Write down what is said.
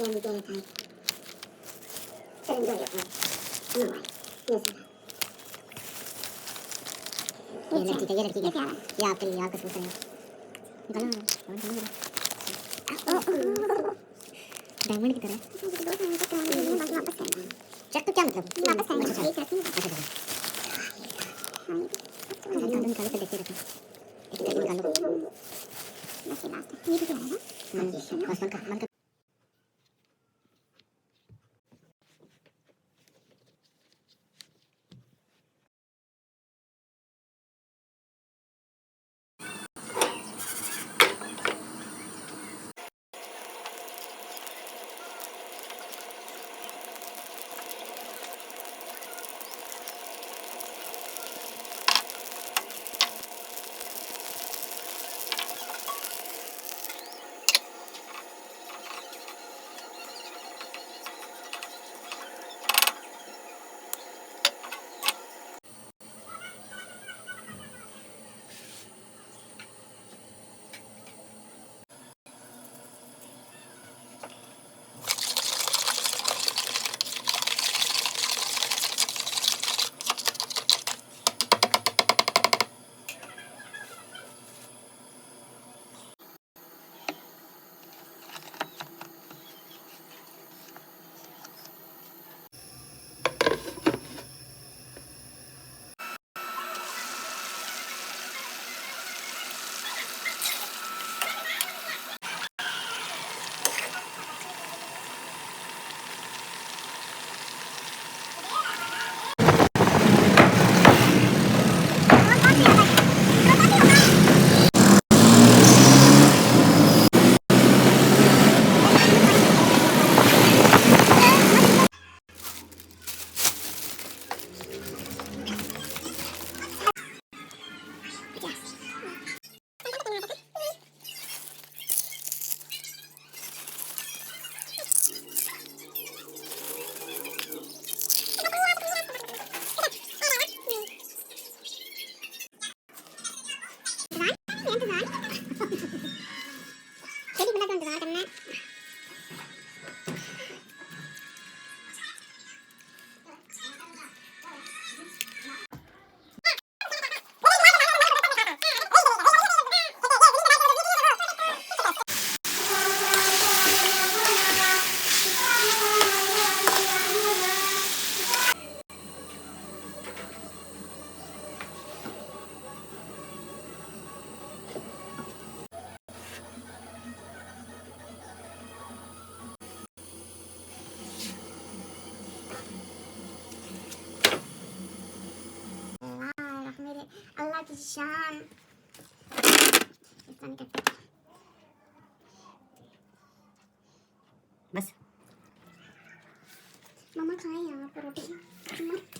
candy day time. So enjoy your fun. No way. Yes, sir. ये लड़की का ये आपके लिए आपका सूट है निकालो ना डायमंड की तरह चेक तो क्या मतलब वापस आएंगे एक रखी निकालो निकालो फिर देखते रहते एक निकालो बस लास्ट ये भी क्या है बस बंद कर अल्लाह की शान बस मम्मा खाएं यहाँ पर रोटी